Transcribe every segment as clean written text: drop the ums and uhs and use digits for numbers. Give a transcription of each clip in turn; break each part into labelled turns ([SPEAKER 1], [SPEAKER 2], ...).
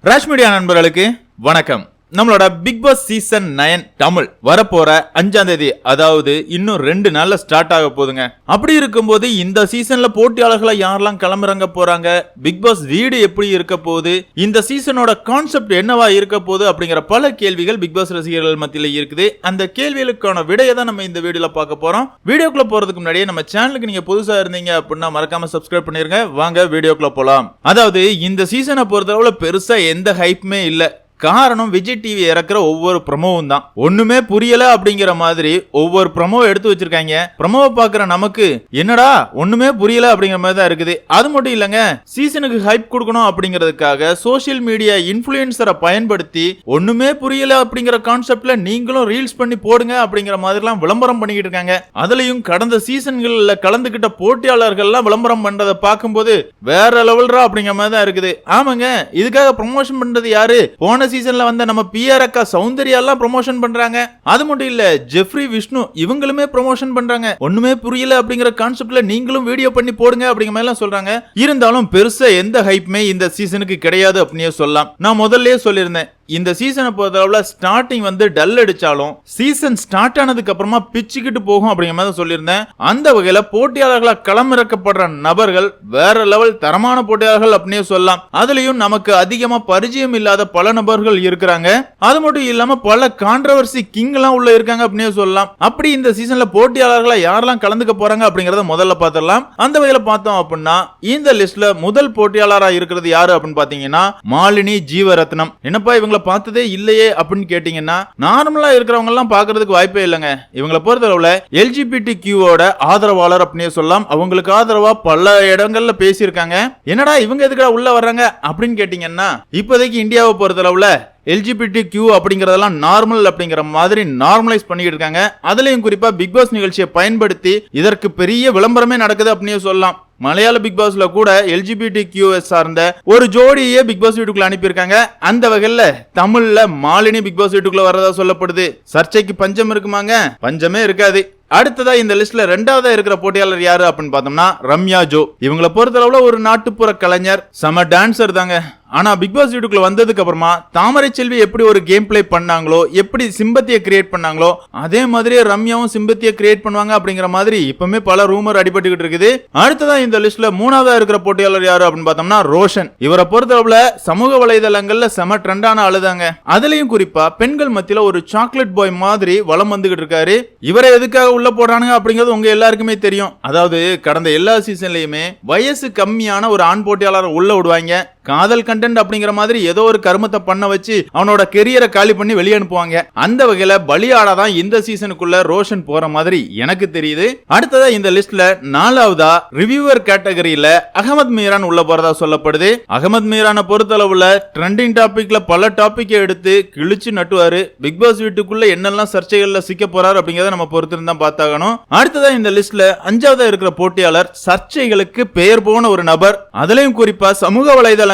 [SPEAKER 1] Raj media நண்பர்களுக்கு வணக்கம். நம்மளோட பிக் பாஸ் சீசன் 9 தமிழ் வரப்போற 5ஆம் தேதி, அதாவது இன்னும் 2 நாள்ல ஸ்டார்ட் ஆக போகுதுங்க. அப்படி இருக்கும்போது இந்த சீசன்ல போட்டியாளர்களை யாரெல்லாம் களமிறங்க போறாங்க, பிக் பாஸ் வீடு எப்படி இருக்க போகுது, இந்த சீசனோட கான்செப்ட் என்னவா இருக்க போகுது அப்படிங்கிற பல கேள்விகள் பிக் பாஸ் ரசிகர்கள் மத்தியில இருக்குது. அந்த கேள்விகளுக்கான விடையை தான் நம்ம இந்த வீடியோல பார்க்க போறோம். வீடியோக்குள்ள போறதுக்கு முன்னாடியே நம்ம சேனலுக்கு நீங்க புதுசா இருந்தீங்க அப்படின்னா மறக்காம சப்ஸ்கிரைப் பண்ணிருங்க. வாங்க வீடியோக்குள்ள போலாம். அதாவது இந்த சீசனை பொறுத்தளவுல பெருசா எந்த ஹைப்புமே இல்ல. காரணம் விஜய் டிவி இறக்குற ஒவ்வொரு ப்ரமோவும் தான். ஒண்ணுமே புரியல அப்படிங்கிற மாதிரி ஒவ்வொரு ப்ரமோவை எடுத்து வச்சிருக்காங்க. ப்ரமோவை பாக்குற நமக்கு என்னடா ஒண்ணுமே புரியல அப்படிங்கிற மாதிரி தான் இருக்குது. அது மட்டும் இல்லங்க, சீசனுக்கு ஹைப் கொடுக்கணும் அப்படிங்கிறதுக்காக சோசியல் மீடியா இன்ஃபுளுசரை பயன்படுத்தி ஒண்ணுமே புரியல அப்படிங்கிற கான்செப்ட்ல நீங்களும் ரீல்ஸ் பண்ணி போடுங்க அப்படிங்கிற மாதிரிலாம் விளம்பரம் பண்ணிக்கிட்டு இருக்காங்க. அதுலயும் கடந்த சீசன்கள்ல கலந்துகிட்ட போட்டியாளர்கள்லாம் விளம்பரம் பண்றதை பார்க்கும்போது வேற லெவல்ரா அப்படிங்கிற மாதிரி தான் இருக்குது. ஆமாங்க, இதுக்காக ப்ரமோஷன் பண்றது யாரு? போன சீசன்ல வந்த நம்ம பிஆர் அக்கா சௌந்தர்யா எல்லாம் ப்ரமோஷன் பண்றாங்க. அது மட்டும் இல்ல, ஜெஃப்ரி விஷ்ணு இவங்களுமே ப்ரமோஷன் பண்றாங்க. ஒண்ணுமே புரியல அப்படிங்கிற கான்செப்ட்ல நீங்களும் வீடியோ பண்ணி போடுங்க அப்படிங்கிற மாதிரி எல்லாம் சொல்றாங்க. இருந்தாலும் பெருசா எந்த ஹைப்புமே இந்த சீசனுக்கு கிடையாது அப்படின்னே சொல்லலாம். நான் முதல்லயே சொல்லியிருந்தேன், இந்த சீசனை பொறுத்தளவுல ஸ்டார்டிங் வந்து டல் அடிச்சாலும் சீசன் ஸ்டார்ட் ஆனதுக்கு அப்புறமா பிச்சுக்கிட்டு போகும் அப்படிங்கிற மாதிரி சொல்லியிருந்தேன். அந்த வகையில போட்டியாளர்களா களமிறக்கப்படுற நபர்கள் வேற லெவல் தரமான போட்டியாளர்கள் அப்படின்னே சொல்லலாம். அதுலயும் நமக்கு அதிகமா பரிச்சயம் இல்லாத பல நபர்கள் இருக்கிறாங்க. அது மட்டும் இல்லாம பல கான்ட்ரோவர்சி கிங் எல்லாம் உள்ள இருக்காங்க அப்படின்னே சொல்லலாம். அப்படி இந்த சீசன்ல போட்டியாளர்களா யாரெல்லாம் கலந்துக்க போறாங்க அப்படிங்கறத முதல்ல பார்த்துடலாம். அந்த வகையில பார்த்தோம் அப்படின்னா இந்த லிஸ்ட்ல முதல் போட்டியாளரா இருக்கிறது யாரு அப்படின்னு பாத்தீங்கன்னா மாலினி ஜீவரத்னம். என்னப்பா இவங்களை பார்த்ததே இல்லையே அப்படின்னு கேட்டீங்கன்னா, நார்மலா இருக்கிறவங்க எல்லாம் பாக்குறதுக்கு வாய்ப்பே இல்லைங்க. இவங்களை பொறுத்தளவுல LGBTQ-ஓட ஆதரவாளர் அப்படின்னே சொல்லலாம். அவங்களுக்கு ஆதரவா பல இடங்கள்ல பேசியிருக்காங்க. என்னடா இவங்க எதுக்குடா உள்ள வர்றாங்க அப்படின்னு கேட்டீங்கன்னா, இப்போதைக்கு இந்தியாவை பொறுத்தளவுல LGBTQ அப்படிங்கறதெல்லாம் நார்மல் அப்படிங்கிற மாதிரி நார்மலைஸ் பண்ணிட்டு இருக்காங்க. அதுலயும் குறிப்பா பிக் பாஸ் நிகழ்ச்சியை பயன்படுத்தி இதற்கு பெரிய விளம்பரமே நடக்குது அப்படின்னு சொல்லலாம். மலையாள பிக் பாஸ்ல கூட LGBTQ சார்ந்த ஒரு ஜோடியே பிக் பாஸ் வீட்டுக்குள்ள அனுப்பியிருக்காங்க. அந்த வகையில தமிழ்ல மாலினி பிக் பாஸ் வீட்டுக்குள்ள வரதா சொல்லப்படுது. சர்ச்சைக்கு பஞ்சம் இருக்குமாங்க? பஞ்சமே இருக்காது. அடுத்ததா இந்த லிஸ்ட்ல 2ஆவதா இருக்கிற போட்டியாளர் யாரு அப்படின்னு பார்த்தோம்னா ரம்யா ஜோ. இவங்களை பொறுத்தளவுல ஒரு நாட்டுப்புற கலைஞர், சம டான்சர் தாங்க. ஆனா பிக் பாஸ் வீட்டுக்குள்ள வந்ததுக்கு அப்புறமா தாமரை செல்வி எப்படி ஒரு கேம் பிளே பண்ணாங்களோ, எப்படி சிம்பத்தியை கிரியேட் பண்ணாங்களோ, அதே மாதிரி ரம்யாவும் சிம்பத்தியை கிரியேட் பண்ணுவாங்க அப்படிங்கிற மாதிரி இப்பவுமே பல ரூமர் அடிபட்டுக்கிட்டு இருக்குது. அடுத்ததா இந்த லிஸ்ட்ல 3ஆவதா இருக்கிற போட்டியாளர் யாரு அப்படின்னு பார்த்தோம்னா ரோஷன். இவரை பொறுத்தளவுல சமூக வலைதளங்கள்ல செம ட்ரெண்டான ஆளுதாங்க. அதுலயும் குறிப்பா பெண்கள் மத்தியில ஒரு சாக்லேட் பாய் மாதிரி வலம் வந்துகிட்டு இருக்காரு. இவரை எதுக்காக உள்ள போடுறானுங்க அப்படிங்கிறது உங்க எல்லாருக்குமே தெரியும். அதாவது கடந்த எல்லா சீசன்லயுமே வயசு கம்மியான ஒரு ஆண் போட்டியாளர் உள்ள விடுவாங்க. காதல் கண்டென்ட் அப்படிங்கிற மாதிரி ஏதோ ஒரு கருமத்தை பண்ண வச்சு அவனோட கெரியரை காலி பண்ணி வெளியே அனுப்புவாங்க. அந்த வகையில பலியாடாதான் இந்த சீசனுக்குள்ள ரோஷன் போற மாதிரி எனக்கு தெரியுது. அடுத்ததா இந்த லிஸ்ட்ல 4ஆவதா ரிவ்யூவர் கேட்டகரியில அகமது மீரான் உள்ள போறதா சொல்லப்படுது. அகமது மீரான பொறுத்தளவுல ட்ரெண்டிங் டாபிக்ல பல டாபிக் எடுத்து கிழிச்சு நட்டுவாரு. பிக் பாஸ் வீட்டுக்குள்ள என்னெல்லாம் சர்ச்சைகள்ல சிக்க போறாரு அப்படிங்கறத நம்ம பொறுத்திருந்தா பார்த்தாகணும். அடுத்ததா இந்த லிஸ்ட்ல 5ஆவதா இருக்கிற போட்டியாளர் சர்ச்சைகளுக்கு பெயர் போன ஒரு நபர். அதுலயும் குறிப்பா சமூக வலைதள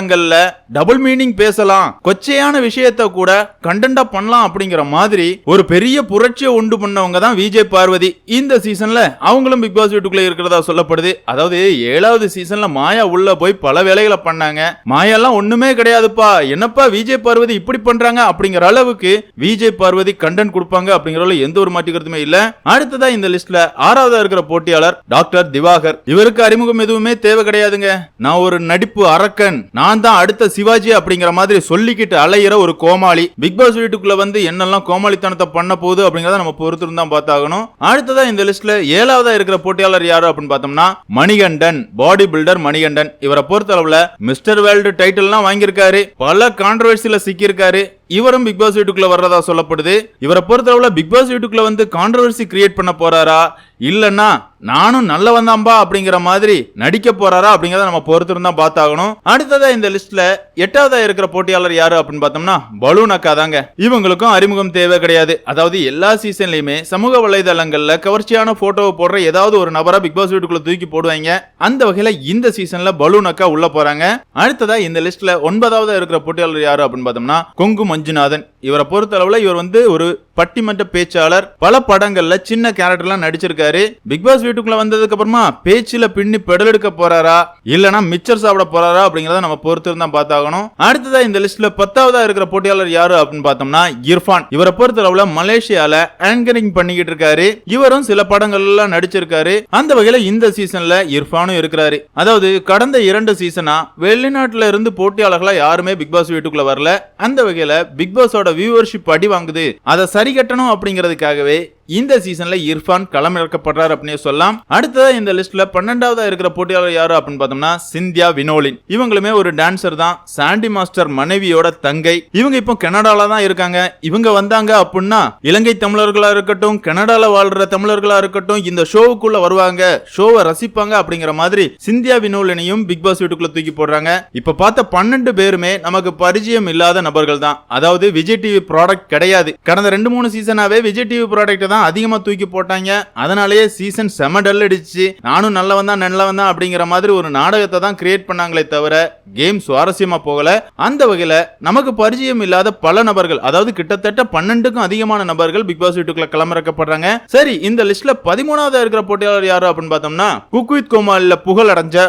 [SPEAKER 1] டபுள் மீனிங் பேசலாம், கொச்சையான விஷயத்தை கூட கண்டென்ட்டா பண்ணலாம் அப்படிங்கிற மாதிரி ஒரு பெரிய புரட்சியை உண்டு பண்ணவங்க தான் விஜய் பார்வதி. இந்த சீசன்ல அவங்களும் பிக் பாஸ் வீட்டுக்குள்ள இருக்கிறதா சொல்லப்படுது. அதாவது 7ஆவது சீசன்ல மாயா உள்ள போய் பல வேலைகளை பண்ணாங்க. மாயா எல்லாம் ஒண்ணுமே கிடையாதுப்பா, என்னப்பா விஜய் பார்வதி இப்படி பண்றாங்க அப்படிங்கிற அளவுக்கு விஜய் பார்வதி கண்டென்ட் கொடுப்பாங்க அப்படிங்கறதுல எந்த ஒரு மாற்றுக்கருத்துமே இல்ல. அடுத்ததா இந்த லிஸ்ட்ல 6ஆவதா இருக்கிற போட்டியாளர் டாக்டர் திவாகர். இவருக்கு அறிமுகம் எதுவுமே தேவை கிடையாதுங்க. நான் ஒரு நடிப்பு அரக்கன், நான் தான் அடுத்த சிவாஜி அப்படிங்கிற மாதிரி சொல்லிக்கிட்டு அலையிற ஒரு கோமாளி. பிக் பாஸ் வீட்டுக்குள்ள வந்து என்னெல்லாம் கோமாளித்தனத்தை பண்ண போகுது அப்படிங்கறத நம்ம பொறுத்திருந்தா பார்த்தாகணும். அடுத்ததா இந்த லிஸ்ட்ல 7ஆவதா இருக்கிற போட்டியாளர் யாரு அப்படின்னு பார்த்தோம்னா மணிகண்டன், பாடி பில்டர் மணிகண்டன். இவரை பொறுத்தளவுல மிஸ்டர் வேர்ல்டு டைட்டில்லாம் வாங்கியிருக்காரு, பல கான்ட்ரோவர்சில சிக்கியிருக்காரு. இவரும் பிக் பாஸ் வீட்டுக்குள்ள வர்றதா சொல்லப்படுது. இவரை பொறுத்தளவுல பிக் பாஸ் வீட்டுக்குள்ள வந்து கான்ட்ரோவர்சி கிரியேட் பண்ண போறாரா, இல்லன்னா நானும் நல்ல வந்தாம்பா அப்படிங்கிற மாதிரி நடிக்க போறாரா அப்படிங்கறத நம்ம பொறுத்திருந்தா பார்த்தாகணும். அடுத்ததா இந்த லிஸ்ட்ல 8ஆவதா இருக்கிற போட்டியாளர் யாரு அப்படின்னு பார்த்தோம்னா பலூன் அக்கா தாங்க. இவங்களுக்கும் அறிமுகம் தேவை கிடையாது. அதாவது எல்லா சீசன்லயுமே சமூக வலைதளங்கள்ல கவர்ச்சியான போட்டோவை போடுற ஏதாவது ஒரு நபரா பிக் பாஸ் வீட்டுக்குள்ள தூக்கி போடுவாங்க. அந்த வகையில இந்த சீசன்ல பலூன் அக்கா உள்ள போறாங்க. அடுத்ததா இந்த லிஸ்ட்ல 9ஆவதா இருக்கிற போட்டியாளர் யாரு அப்படின்னு பார்த்தோம்னா கொங்கு மஞ்சுநாதன். இவரை பொறுத்த அளவுல இவர் வந்து ஒரு பட்டிமன்ற பேச்சாளர், பல படங்கள்ல சின்ன கேரக்டர்லாம் நடிச்சிருக்காரு. பிக் பாஸ் வீட்டுக்குள்ள வந்ததுக்கு அப்புறமா பேச்சுல பின்னி பெடல் எடுக்க போறாரா இல்லனா மிச்சர் சாப்பிட போறாரா அப்படிங்கறத நம்ம பொறுத்து தான் பார்த்தாகணும். அடுத்ததா இந்த லிஸ்ட்ல 10ஆவதா இருக்கிற போட்டியாளர் யாரு அப்படின்னு பார்த்தோம்னா இர்ஃபான். இவரை பொறுத்த அளவுல மலேசியால ஆங்கரிங் பண்ணிக்கிட்டு இருக்காரு. இவரும் சில படங்கள்ல நடிச்சிருக்காரு. அந்த வகையில இந்த சீசன்ல இர்ஃபானும் இருக்கிறாரு. அதாவது கடந்த 2 சீசனா வெளிநாட்டுல இருந்து போட்டியாளர்களா யாருமே பிக் பாஸ் வீட்டுக்குள்ள வரல. அந்த வகையில பிக் பாஸோட வியூவர்ஷிப் அடி வாங்குது, அதை சரி கட்டணும் அப்படிங்கிறதுக்காகவே இந்த சீசன்ல இர்ஃபான் களமிறக்கப்படுறார் அப்படின்னு சொல்லலாம். அடுத்ததா இந்த லிஸ்ட்ல 12ஆவதா இருக்கிற போட்டியாளர் யாரு அப்படின்னு பார்த்தோம்னா சிந்தியா வினோலின். இவங்களுமே ஒரு டான்சர் தான், சாண்டி மாஸ்டர் மனைவியோட தங்கை. இவங்க இப்போ கனடால தான் இருக்காங்க. இவங்க வந்தாங்க அப்படின்னா இலங்கை தமிழர்களா இருக்கட்டும், கனடால வாழ்ற தமிழர்களா இருக்கட்டும், இந்த ஷோவுக்குள்ள வருவாங்க, ஷோவை ரசிப்பாங்க அப்படிங்கிற மாதிரி சிந்தியா வினோலினையும் பிக் பாஸ் வீட்டுக்குள்ள தூக்கி போடுறாங்க. இப்ப பார்த்த 12 பேருமே நமக்கு பரிச்சயம் இல்லாத நபர்கள் தான். அதாவது விஜய் டிவி ப்ராடக்ட் கிடையாது. கடந்த 2-3 சீசனாவே விஜய் டிவி ப்ராடக்ட் அதிகமா தூக்கி போட்டாங்க. அதனாலேயே சீசன் செம டல் அடிச்சு, நானும் நல்லவன் தான் அப்படிங்கிற மாதிரி ஒரு நாடகத்தை தான் கிரியேட் பண்ணாங்களே தவிர கேம் சுவாரஸ்யமா போகல. அந்த வகையில நமக்கு பரிச்சயம் இல்லாத பல நபர்கள், அதாவது கிட்டத்தட்ட 12க்கும் அதிகமான நபர்கள் பிக் பாஸ் வீட்டுக்குள்ள களமிறக்கப்படுறாங்க. சரி, இந்த லிஸ்ட்ல 13ஆவதா இருக்கிற போட்டியாளர் யாரு அப்படின்னு பார்த்தோம்னா குக் வித் கோமாளில புகழ் அடைஞ்ச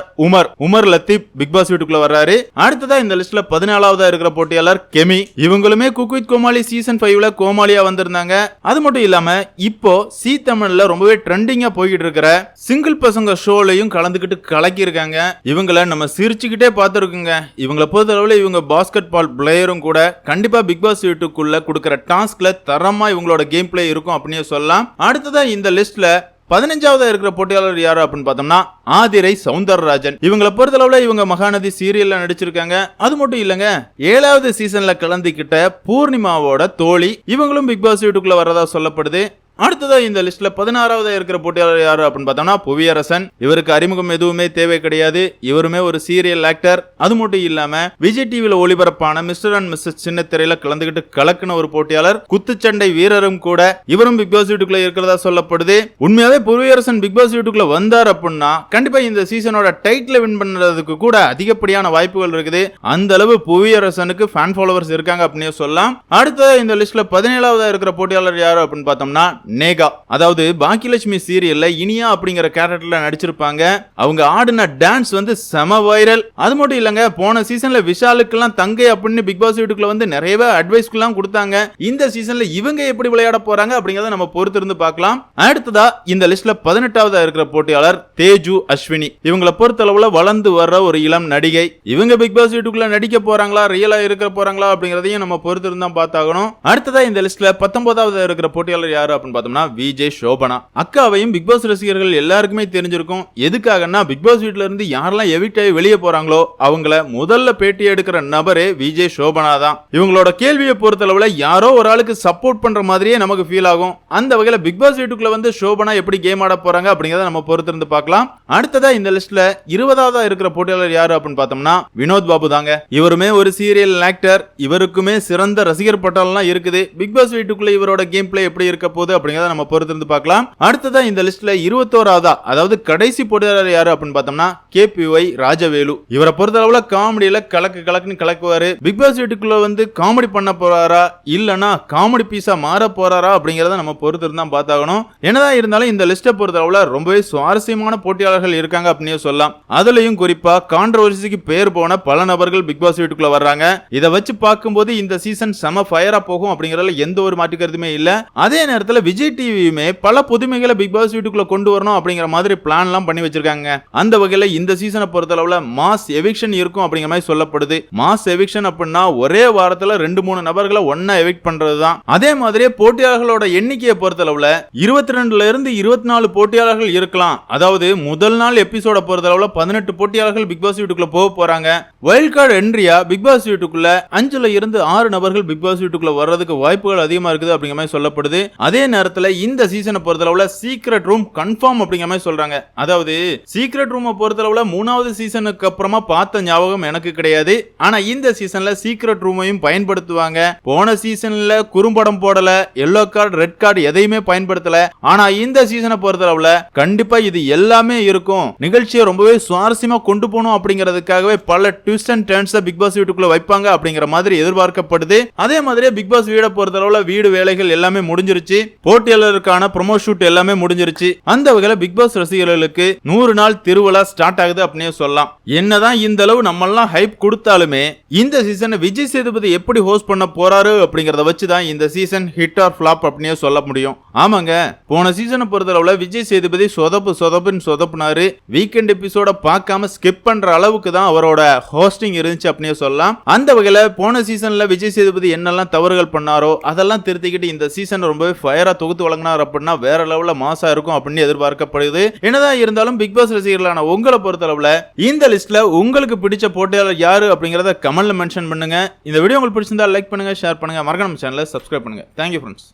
[SPEAKER 1] உமர் லத்தீப் பிக் பாஸ் வீட்டுக்குள்ள வர்றாரு. அடுத்ததா இந்த லிஸ்ட்ல 14ஆவதா இருக்கிற போட்டியாளர் கெமி. இவங்களுமே குக் வித் கோமாளி சீசன் 5ல கோமாளியா வந்திருந்தாங்க. அது மட்டும் இல்லாம இப்போ சி தமிழ்ல ரொம்பவே ட்ரெண்டிங்கா போயிட்டு இருக்கிற சிங்கிள் பசங்க ஷோலையும் கலந்துக்கிட்டு கலக்கி இருக்காங்க. இவங்கள நம்ம சிரிச்சுக்கிட்டே பார்த்துருக்குங்க. இவங்களை பொறுத்தளவுல இவங்க பாஸ்கெட் பால் பிளேயரும் கூட. கண்டிப்பா பிக் பாஸ் வீட்டுக்குள்ள கொடுக்கிற டாஸ்க்ல தரமா இவங்களோட கேம் பிளே இருக்கும் அப்படின்னு சொல்லலாம். அடுத்ததா இந்த லிஸ்ட்ல 15ஆவதா இருக்கிற போட்டியாளர் யாரு அப்படின்னு பார்த்தோம்னா ஆதிரை சௌந்தரராஜன். இவங்களை பொறுத்தளவுல இவங்க மகாநதி சீரியல்ல நடிச்சிருக்காங்க. அது மட்டும் இல்லங்க, 7வது சீசன்ல கலந்துக்கிட்ட பூர்ணிமாவோட தோழி. இவங்களும் பிக் பாஸ் வீட்டுக்குள்ள வரதா சொல்லப்படுது. அடுத்ததா இந்த லிஸ்ட்ல 16ஆவதா இருக்கிற போட்டியாளர் யாரு அப்படின்னு பார்த்தோம்னா புவியரசன். இவருக்கு அறிமுகம் எதுவுமே தேவை கிடையாது. இவருமே ஒரு சீரியல் ஆக்டர். அது மட்டும் இல்லாம விஜய் டிவில ஒளிபரப்பான மிஸ்டர் அண்ட் மிஸ்ஸஸ் சின்ன திரையில கலந்துகிட்டு கலக்குன ஒரு போட்டியாளர், குத்துச்சண்டை வீரரும் கூட. இவரும் பிக் பாஸ் வீட்டுக்குள்ள இருக்கிறதா சொல்லப்படுது. உண்மையாவே புவியரசன் பிக் பாஸ் வீட்டுக்குள்ள வந்தார் அப்படின்னா கண்டிப்பா இந்த சீசனோட டைட்டில் வின் பண்றதுக்கு கூட அதிகப்படியான வாய்ப்புகள் இருக்குது. அந்த அளவு புவியரசனுக்கு ஃபேன் ஃபாலோவர்ஸ் இருக்காங்க அப்படின்னு சொல்லலாம். அடுத்ததா இந்த லிஸ்ட்ல 17ஆவதா இருக்கிற போட்டியாளர் யாரு அப்படின்னு பார்த்தோம்னா நேகா. அதாவது பாக்கியலட்சுமி சீரியல்ல இனியா அப்படிங்கிற கேரக்டர்ல நடிச்சிருப்பாங்க. அவங்க ஆடின டான்ஸ் வந்து செம வைரல். அது மட்டும் இல்லங்க, போன சீசன்ல விஷாலுக்கெல்லாம் தங்கை அப்படின்னு பிக் பாஸ் வீட்டுக்குள்ள வந்து நிறைய அட்வைஸ்லாம் கொடுத்தாங்க. இந்த சீசன்ல இவங்க எப்படி விளையாட போறாங்க அப்படிங்கறத நம்ம பொறுத்து இருந்து பார்க்கலாம். அடுத்ததா இந்த லிஸ்ட்ல 18ஆவதா இருக்கிற போட்டியாளர் தேஜு அஸ்வினி. இவங்களை பொறுத்தளவுல வளர்ந்து வர்ற ஒரு இளம் நடிகை. இவங்க பிக் பாஸ் வீட்டுக்குள்ள நடிக்க போறாங்களா, ரியலா இருக்க போறாங்களா அப்படிங்கறதையும் நம்ம பொறுத்து இருந்தா பார்த்தாகணும். அடுத்ததா இந்த லிஸ்ட்ல 19ஆவதா இருக்கிற போட்டியாளர் யாரு அப்படின்னு பார்த்தோம்னா விஜய் சோபனா. அக்காவையும் பிக் பாஸ் ரசிகர்கள் எல்லாருக்குமே தெரிஞ்சிருக்கும். எதுக்காகனா பிக் பாஸ் வீட்ல இருந்து யாரெல்லாம் எவிக்ட் ஆகி வெளியே போறாங்களோ அவங்கள முதல்ல பேட்டி எடுக்கிற நபரே விஜய் சோபனா தான். இவங்களோட கேள்வியை பொறுத்தளவுல யாரோ ஒரு ஆளுக்கு சப்போர்ட் பண்ற மாதிரியே நமக்கு ஃபீல் ஆகும். அந்த வகையில பிக் பாஸ் வீட்டுக்குள்ள வந்து சோபனா எப்படி கேம் ஆட போறாங்க அப்படிங்கறத நம்ம பொறுத்து இருந்து பார்க்கலாம். அடுத்ததா இந்த லிஸ்ட்ல 20ஆவதா இருக்கிற போட்டியாளர் யாரு அப்படின்னு பார்த்தோம்னா வினோத் பாபு தாங்க. இவருமே ஒரு சீரியல் ஆக்டர். இவருக்குமே சிறந்த ரசிகர் பட்டாளம் இருக்குது. பிக் பாஸ் வீட்டுக்குள்ள இவரோட கேம் பிளே எப்படி இருக்க போகுது அப்படிங்கறத நம்ம பொறுத்து இருந்து பார்க்கலாம். அடுத்ததா இந்த லிஸ்ட்ல 21ஆவதா, அதாவது கடைசி போட்டியாளர் யாரு அப்படின்னு பார்த்தோம்னா கேபிஒய் ராஜவேலு. இவரை பொறுத்தளவுல காமெடியில கலக்குன்னு கலக்குவாரு. பிக் பாஸ் வீட்டுக்குள்ள வந்து காமெடி பண்ண போறாரா இல்லனா காமெடி பீஸா மாற போறாரா அப்படிங்கறத நம்ம பொறுத்து இருந்தா பார்த்தாகணும். என்னதான் இருந்தாலும் இந்த லிஸ்ட்டை பொறுத்தளவுல ரொம்பவே சுவாரஸ்யமான போட்டியாளர்கள் இருக்காங்க அப்படின்னு சொல்லலாம். அதுலயும் குறிப்பா கான்ட்ரோவர்சிக்கு பேர் போன பல நபர்கள் பிக் பாஸ் வீட்டுக்குள்ள வர்றாங்க. இதை வச்சு பார்க்கும்போது இந்த சீசன் செம ஃபயரா போகும் அப்படிங்கறதுல எந்த ஒரு மாற்று கருத்துமே இல்ல. அதே நேரத்தில் விஜய் டிவியுமே பல புதுமைகளை பிக் பாஸ் வீட்டுக்குள்ள கொண்டு வரணும் அப்படிங்கிற மாதிரி பிளான்லாம் பண்ணி வச்சிருக்காங்க. அந்த வகையில இந்த சீசனை பொறுத்தளவுல மாஸ் எவிக்ஷன் இருக்கும் அப்படிங்கிற மாதிரி சொல்லப்படுது. மாஸ் எவிக்ஷன் அப்படின்னா ஒரே வாரத்துல 2-3 நபர்களை ஒன்னா எவிக்ட் பண்றதுதான். அதே மாதிரியே போட்டியாளர்களோட எண்ணிக்கையை பொறுத்தளவுல 22ல இருந்து 24 போட்டியாளர்கள் இருக்கலாம். அதாவது முதல் நாள் எபிசோட பொறுத்தளவுல 18 போட்டியாளர்கள் பிக் பாஸ் வீட்டுக்குள்ள போக போறாங்க. வைல்ட் கார்டு என்ட்ரியா பிக் பாஸ் வீட்டுக்குள்ள 5ல இருந்து 6 நபர்கள் பிக் பாஸ் வீட்டுக்குள்ள வர்றதுக்கு வாய்ப்புகள் அதிகமா இருக்குது அப்படிங்கிற மாதிரி சொல்லப்படுது. அதே நேரத்துல இந்த சீசனை பொறுத்தளவுல சீக்ரெட் ரூம் கன்ஃபார்ம் அப்படிங்கிற மாதிரி சொல்றாங்க. அதாவது சீக்ரெட் ரூமை பொறுத்தளவுல 3வது சீசனுக்கு அப்புறமா பார்த்த ஞாபகம் எனக்கு கிடையாது. ஆனா இந்த சீசன்ல சீக்ரெட் ரூமையும் பயன்படுத்துவாங்க. போன சீசன்ல குறும்படம் போடல, எல்லோ கார்டு, ரெட் கார்டு எதையுமே பயன்படுத்தல. ஆனா இந்த சீசனை பொறுத்தளவுல கண்டிப்பா இது எல்லாமே இருக்கும். நிகழ்ச்சியை ரொம்பவே சுவாரஸ்யமா கொண்டு போகணும் அப்படிங்கிறதுக்காகவே பல twist and turns big boss வீட்டுக்குள்ள வைப்பாங்க அப்படிங்கிற மாதிரி எதிர்பார்க்கப்படுது. அதே மாதிரி பிக் பாஸ் வீட பொறுத்தளவுல வீடு வேலைகள் எல்லாமே முடிஞ்சிருச்சு. போட்டியாளருக்கான ப்ரோமோ ஷூட் எல்லாமே முடிஞ்சிருச்சு. அந்த வகையில பிக் பாஸ் ரசிகர்களுக்கு 100 நாள் திருவிழா ஸ்டார்ட் ஆகுது அப்படின்னு சொல்லலாம். என்னதான் இந்த அளவு நம்ம எல்லாம் ஹைப் கொடுத்தாலுமே இந்த சீசன் விஜய் சேதுபதி எப்படி ஹோஸ்ட் பண்ண போறாரு அப்படிங்கறத வச்சுதான் இந்த சீசன் ஹிட் ஆர் ஃபிளாப் அப்படின்னு சொல்ல முடியும். ஆமாங்க, போன சீசனை பொறுத்தளவுல விஜய் சேதுபதி சொதப்புன்னு சொதப்புனாரு. வீக்கெண்ட் எபிசோட பார்க்காம ஸ்கிப் பண்ற அளவுக்கு தான் அவரோட ஹோஸ்டிங் இருந்துச்சு அப்படின்னு சொல்லலாம். அந்த வகையில போன சீசன்ல விஜய் சேதுபதி என்னெல்லாம் தவறுகள் பண்ணாரோ அதெல்லாம் திருத்திக்கிட்டு இந்த சீசன் ரொம்பவே ஃபயரா தொகுத்து வழங்கினார் அப்படின்னா வேற லெவல்ல மாசா இருக்கும் அப்படின்னு எதிர்பார்க்கப்படுது. என்னதான் இருந்தாலும் பிக் பாஸ் ரசிகர்களான உங்களை பொறுத்தளவுல இந்த லிஸ்ட்ல உங்களுக்கு பிடிச்ச போட்டியாளர் யாரு அப்படிங்கறத கமெண்ட்ல மென்ஷன் பண்ணுங்க. இந்த வீடியோ உங்களுக்கு பிடிச்சிருந்தா லைக் பண்ணுங்க, ஷேர் பண்ணுங்க, மறக்காம நம்ம சேனலை சப்ஸ்கிரைப் பண்ணுங்க. Thank you friends.